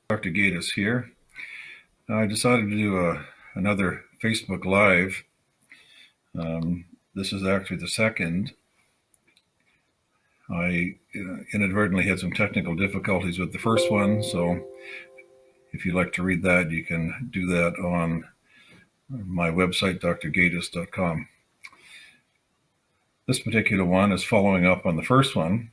Dr. Gatus here. I decided to do another Facebook Live. This is actually the second. I inadvertently had some technical difficulties with the first one, so if you'd like to read that, you can do that on my website, drgatus.com. This particular one is following up on the first one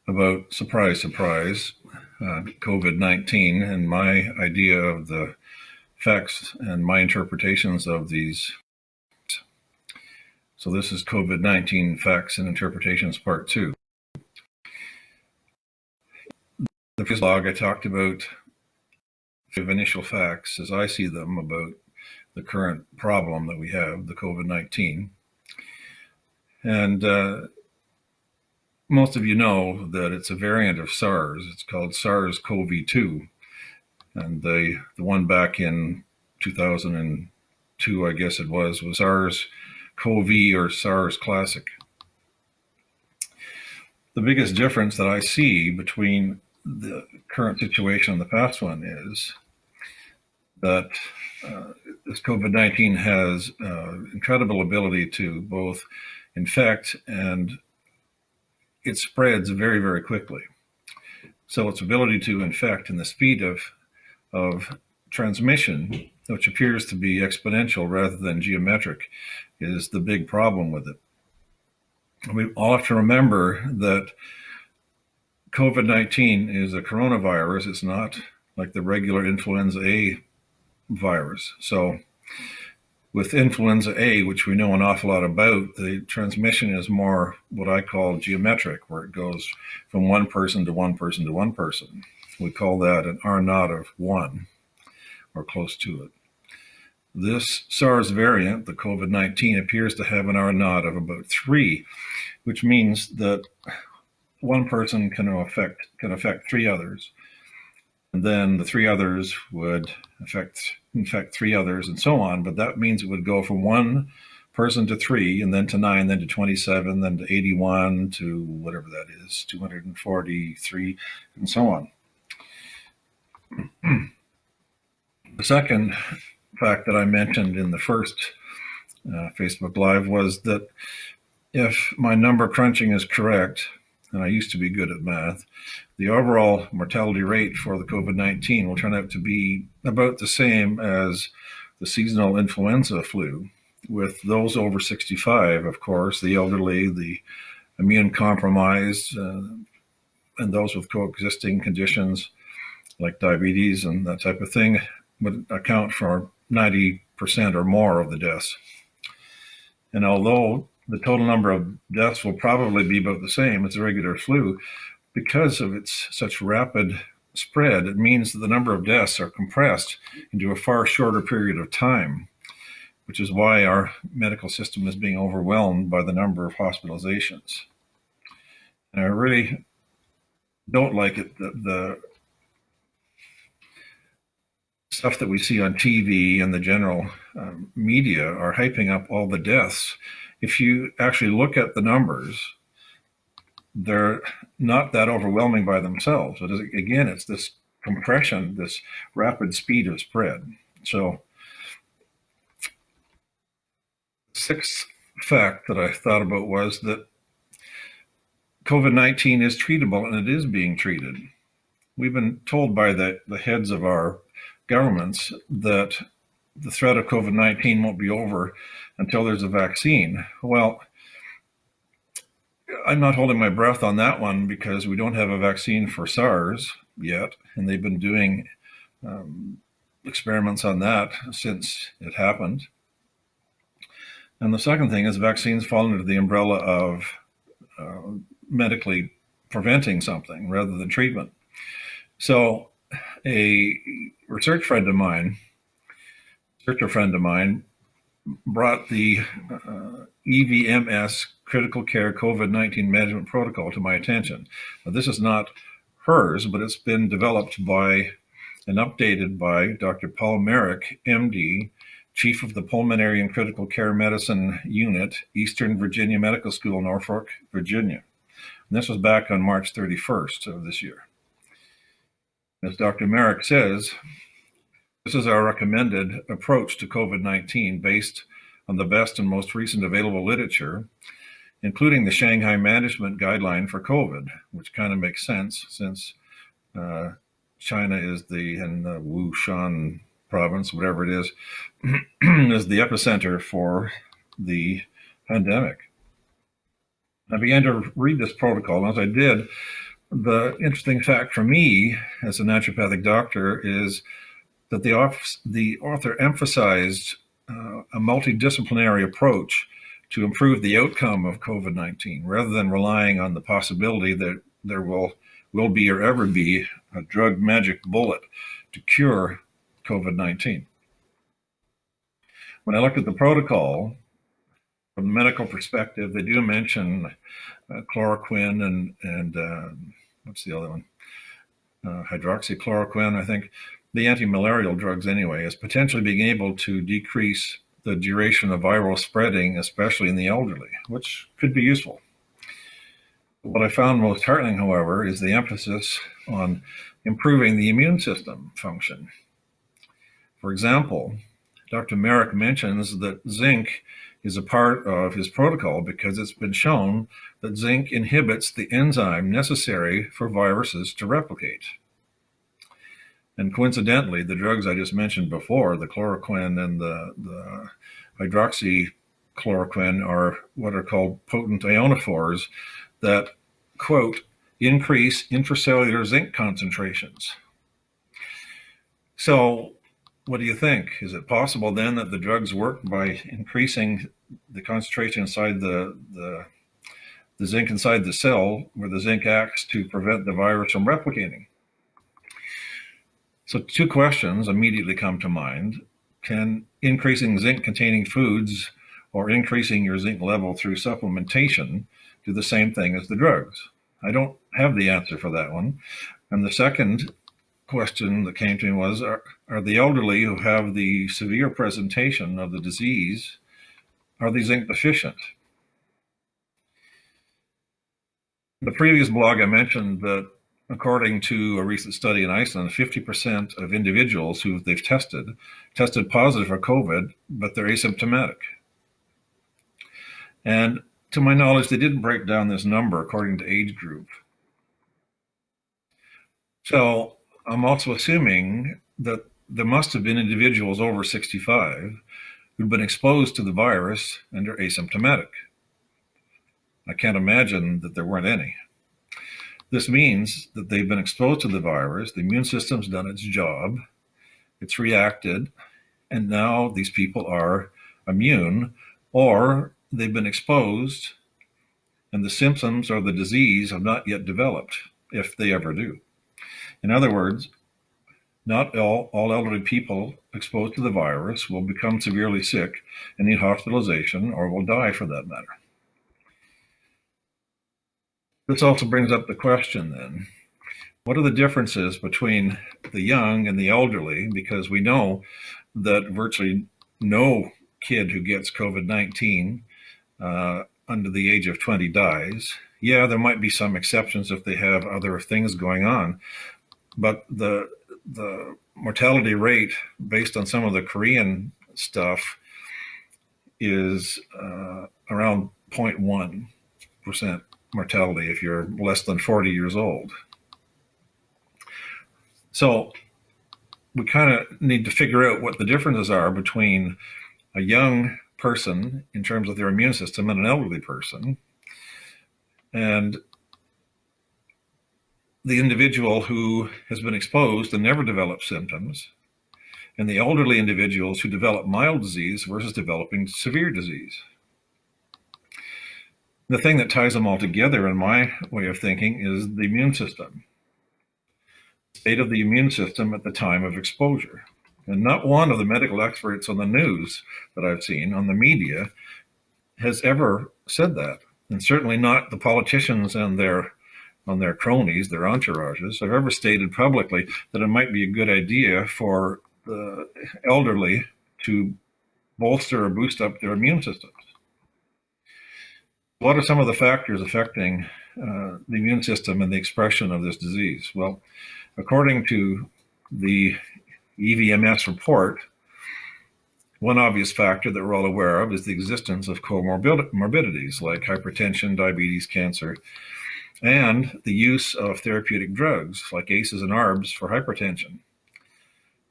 about, surprise, surprise, COVID-19 and my idea of the facts and my interpretations of these. So this is COVID-19 Facts and Interpretations Part 2. The first log I talked about initial facts as I see them about the current problem that we have, the COVID-19. And most of you know that it's a variant of SARS. It's called SARS-CoV-2. And the one back in 2002, I guess it was SARS-CoV or SARS Classic. The biggest difference that I see between the current situation and the past one is that this COVID-19 has incredible ability to both infect and it spreads very, very quickly. So its ability to infect and the speed of transmission, which appears to be exponential rather than geometric, is the big problem with it. We all have to remember that COVID-19 is a coronavirus. It's not like the regular influenza A virus. So with influenza A, which we know an awful lot about, the transmission is more what I call geometric, where it goes from one person to one person to one person. We call that an R naught of 1 or close to it. This SARS variant, the COVID-19, appears to have an R naught of about 3, which means that one person can affect 3 others, and then the 3 others would infect 3 others, and so on. But that means it would go from 1 person to 3, and then to 9, then to 27, then to 81, to whatever that is, 243, and so on. The second fact that I mentioned in the first Facebook Live was that if my number crunching is correct, and I used to be good at math, the overall mortality rate for the COVID-19 will turn out to be about the same as the seasonal influenza flu, with those over 65, of course, the elderly, the immune compromised, and those with coexisting conditions like diabetes and that type of thing would account for 90% or more of the deaths. And although the total number of deaths will probably be about the same as the regular flu, because of its such rapid spread, it means that the number of deaths are compressed into a far shorter period of time, which is why our medical system is being overwhelmed by the number of hospitalizations. And I really don't like it that the stuff that we see on TV and the general media are hyping up all the deaths. If you actually look at the numbers, they're not that overwhelming by themselves. But again, it's this compression, this rapid speed of spread. So, the sixth fact that I thought about was that COVID-19 is treatable, and it is being treated. We've been told by the heads of our governments that the threat of COVID-19 won't be over until there's a vaccine. Well, I'm not holding my breath on that one because we don't have a vaccine for SARS yet, and they've been doing experiments on that since it happened. And the second thing is vaccines fall under the umbrella of medically preventing something rather than treatment. So a researcher friend of mine brought the EVMS critical care COVID-19 management protocol to my attention. Now, this is not hers, but it's been developed by and updated by Dr. Paul Merrick, MD, Chief of the Pulmonary and Critical Care Medicine Unit, Eastern Virginia Medical School, Norfolk, Virginia. And this was back on March 31st of this year. As Dr. Merrick says, this is our recommended approach to COVID-19 based on the best and most recent available literature, including the Shanghai Management Guideline for COVID, which kind of makes sense since China is in the Wushan province, whatever it is, is the epicenter for the pandemic. I began to read this protocol, and as I did, the interesting fact for me as a naturopathic doctor is that the author emphasized a multidisciplinary approach to improve the outcome of COVID-19, rather than relying on the possibility that there will be or ever be a drug magic bullet to cure COVID-19. When I looked at the protocol, from the medical perspective, they do mention chloroquine and what's the other one? Hydroxychloroquine, I think, the anti-malarial drugs anyway, as potentially being able to decrease the duration of viral spreading, especially in the elderly, which could be useful. What I found most heartening, however, is the emphasis on improving the immune system function. For example, Dr. Merrick mentions that zinc is a part of his protocol because it's been shown that zinc inhibits the enzyme necessary for viruses to replicate. And coincidentally, the drugs I just mentioned before, the chloroquine and the hydroxychloroquine, are what are called potent ionophores that, quote, increase intracellular zinc concentrations. So what do you think? Is it possible then that the drugs work by increasing the concentration inside the zinc inside the cell, where the zinc acts to prevent the virus from replicating? So two questions immediately come to mind. Can increasing zinc-containing foods or increasing your zinc level through supplementation do the same thing as the drugs? I don't have the answer for that one. And the second question that came to me was, are the elderly who have the severe presentation of the disease, are they zinc deficient? In the previous blog, I mentioned that according to a recent study in Iceland, 50% of individuals who they've tested positive for COVID, but they're asymptomatic. And to my knowledge, they didn't break down this number according to age group. So I'm also assuming that there must have been individuals over 65 who'd been exposed to the virus and are asymptomatic. I can't imagine that there weren't any. This means that they've been exposed to the virus, the immune system's done its job, it's reacted, and now these people are immune, or they've been exposed and the symptoms or the disease have not yet developed, if they ever do. In other words, not all elderly people exposed to the virus will become severely sick and need hospitalization, or will die for that matter. This also brings up the question then, what are the differences between the young and the elderly? Because we know that virtually no kid who gets COVID-19 under the age of 20 dies. Yeah, there might be some exceptions if they have other things going on, but the mortality rate based on some of the Korean stuff is around 0.1% mortality if you're less than 40 years old. So we kind of need to figure out what the differences are between a young person in terms of their immune system and an elderly person, and the individual who has been exposed and never developed symptoms, and the elderly individuals who develop mild disease versus developing severe disease. The thing that ties them all together, in my way of thinking, is the immune system. State of the immune system at the time of exposure. And not one of the medical experts on the news that I've seen on the media has ever said that. And certainly not the politicians and their cronies, their entourages, have ever stated publicly that it might be a good idea for the elderly to bolster or boost up their immune systems. What are some of the factors affecting the immune system and the expression of this disease? Well, According to the EVMS report, one obvious factor that we're all aware of is the existence of comorbidities like hypertension, diabetes, cancer, and the use of therapeutic drugs like ACEs and ARBs for hypertension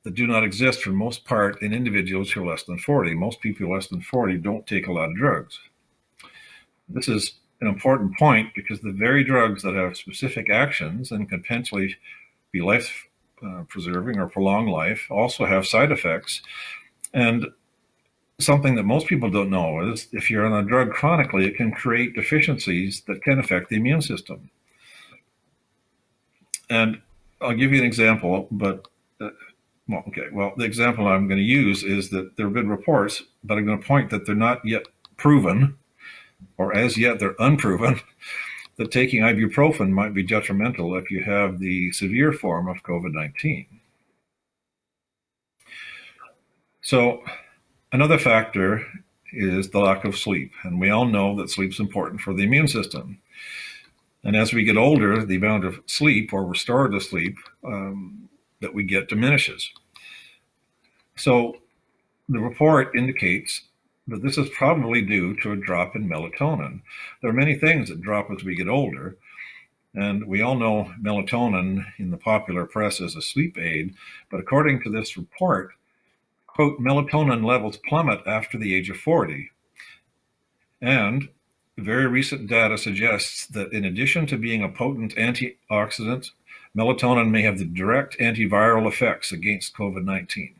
that do not exist for the most part in individuals who are less than 40. Most people less than 40 don't take a lot of drugs. This is an important point because the very drugs that have specific actions and can potentially be life preserving or prolong life also have side effects. And something that most people don't know is if you're on a drug chronically, it can create deficiencies that can affect the immune system. And I'll give you an example, but the example I'm going to use is that there have been reports, but I'm going to point that they're not yet proven, or as yet they're unproven, that taking ibuprofen might be detrimental if you have the severe form of COVID-19. So another factor is the lack of sleep, and we all know that sleep's important for the immune system. And as we get older, the amount of sleep or restorative sleep that we get diminishes. So the report indicates that this is probably due to a drop in melatonin. There are many things that drop as we get older, and we all know melatonin in the popular press as a sleep aid, but according to this report, quote, melatonin levels plummet after the age of 40. And very recent data suggests that in addition to being a potent antioxidant, melatonin may have the direct antiviral effects against COVID-19.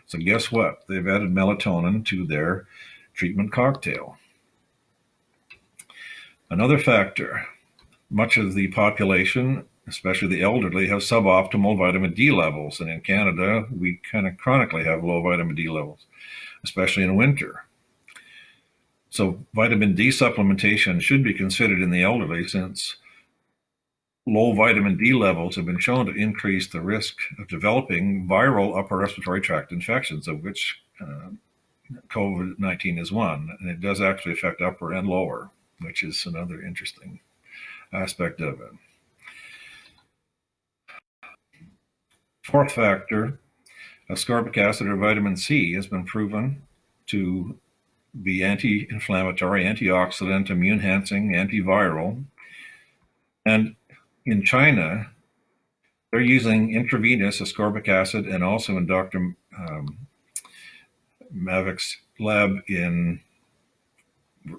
So guess what? They've added melatonin to their treatment cocktail. Another factor, much of the population, especially the elderly, have suboptimal vitamin D levels. And in Canada, we kind of chronically have low vitamin D levels, especially in winter. So vitamin D supplementation should be considered in the elderly since low vitamin D levels have been shown to increase the risk of developing viral upper respiratory tract infections, of which COVID-19 is one. And it does actually affect upper and lower, which is another interesting aspect of it. Fourth factor, ascorbic acid or vitamin C has been proven to be anti-inflammatory, antioxidant, immune-enhancing, antiviral. And in China, they're using intravenous ascorbic acid, and also in Dr. Mavik's lab in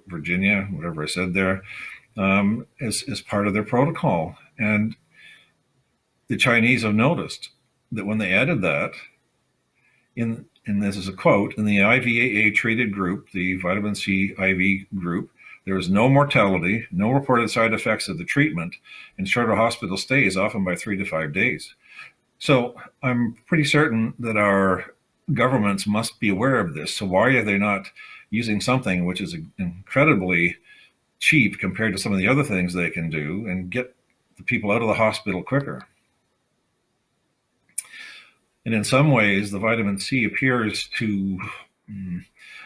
Virginia, whatever I said there, as part of their protocol. And the Chinese have noticed that when they added that, and this is a quote, in the IVAA treated group, the vitamin C IV group, there is no mortality, no reported side effects of the treatment, and shorter hospital stays, often by 3 to 5 days. So I'm pretty certain that our governments must be aware of this. So why are they not using something which is incredibly cheap compared to some of the other things they can do and get the people out of the hospital quicker? And in some ways, the vitamin C appears to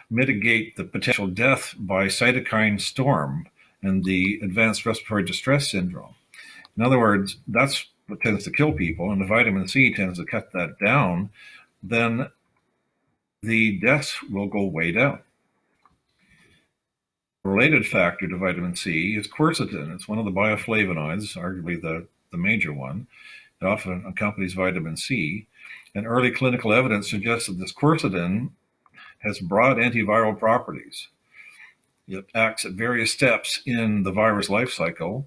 mitigate the potential death by cytokine storm and the advanced respiratory distress syndrome. In other words, that's what tends to kill people, and the vitamin C tends to cut that down. Then the deaths will go way down. A related factor to vitamin C is quercetin. It's one of the bioflavonoids, arguably the major one. It often accompanies vitamin C. And early clinical evidence suggests that this quercetin has broad antiviral properties. It acts at various steps in the virus life cycle,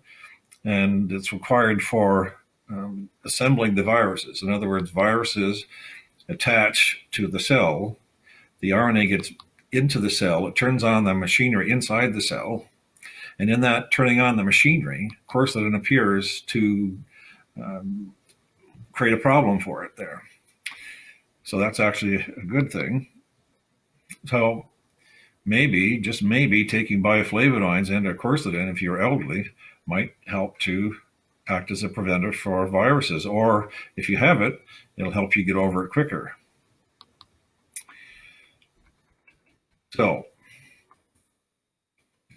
and it's required for assembling the viruses. In other words, viruses attach to the cell, the RNA gets into the cell, it turns on the machinery inside the cell, and in that turning on the machinery, quercetin appears to create a problem for it there. So that's actually a good thing. So maybe, just maybe, taking bioflavonoids and or quercetin, if you're elderly, might help to act as a preventer for viruses. Or if you have it, it'll help you get over it quicker. So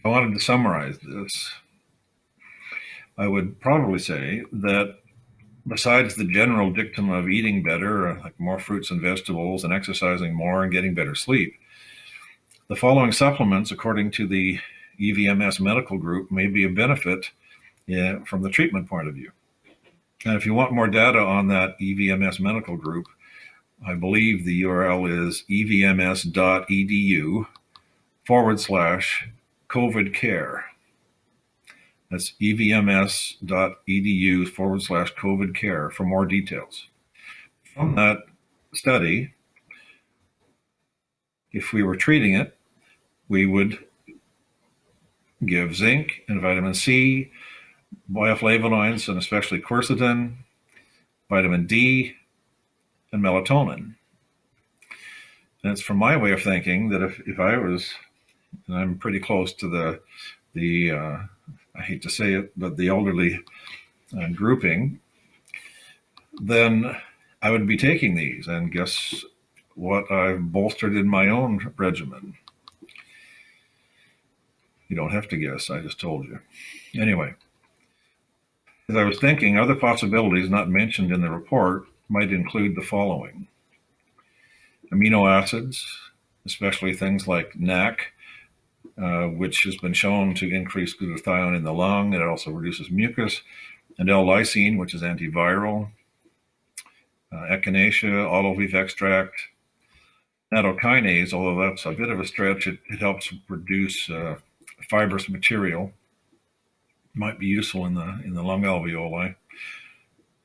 I wanted to summarize this. I would probably say that besides the general dictum of eating better, like more fruits and vegetables and exercising more and getting better sleep, the following supplements, according to the EVMS medical group, may be a benefit from the treatment point of view. And if you want more data on that EVMS medical group, I believe the URL is evms.edu/COVID care. That's evms.edu/COVID care for more details. From that study, if we were treating it, we would give zinc and vitamin C, bioflavonoids, and especially quercetin, vitamin D, and melatonin. And it's from my way of thinking that if I was, and I'm pretty close to the I hate to say it, but the elderly grouping, then I would be taking these. And guess what I've bolstered in my own regimen? You don't have to guess, I just told you. Anyway, as I was thinking, other possibilities not mentioned in the report might include the following: amino acids, especially things like NAC, which has been shown to increase glutathione in the lung, and it also reduces mucus, and L-lysine, which is antiviral, echinacea, olive leaf extract, nattokinase, although that's a bit of a stretch, it helps produce fibrous material, might be useful in the lung alveoli.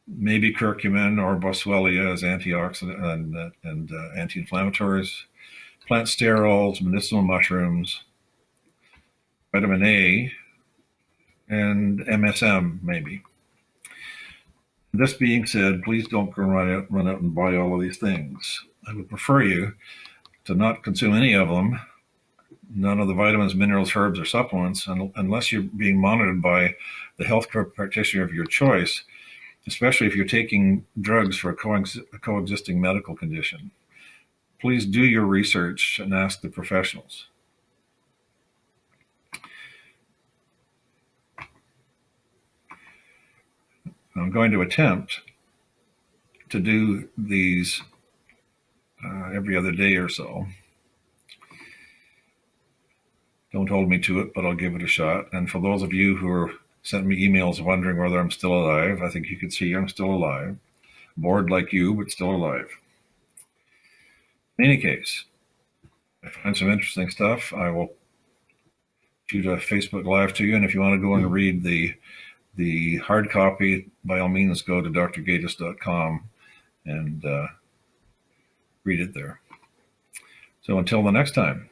Maybe curcumin or boswellia as antioxidant and anti-inflammatories, plant sterols, medicinal mushrooms, vitamin A, and MSM maybe. This being said, please don't go run out and buy all of these things. I would prefer you to not consume any of them, none of the vitamins, minerals, herbs, or supplements, unless you're being monitored by the healthcare practitioner of your choice, especially if you're taking drugs for a coexisting medical condition. Please do your research and ask the professionals. I'm going to attempt to do these every other day or so. Don't hold me to it, but I'll give it a shot. And for those of you who are sent me emails wondering whether I'm still alive, I think you can see I'm still alive. Bored like you, but still alive. In any case, if I find some interesting stuff, I will shoot a Facebook Live to you. And if you want to go and read the hard copy, by all means, go to drgatus.com and read it there. So until the next time.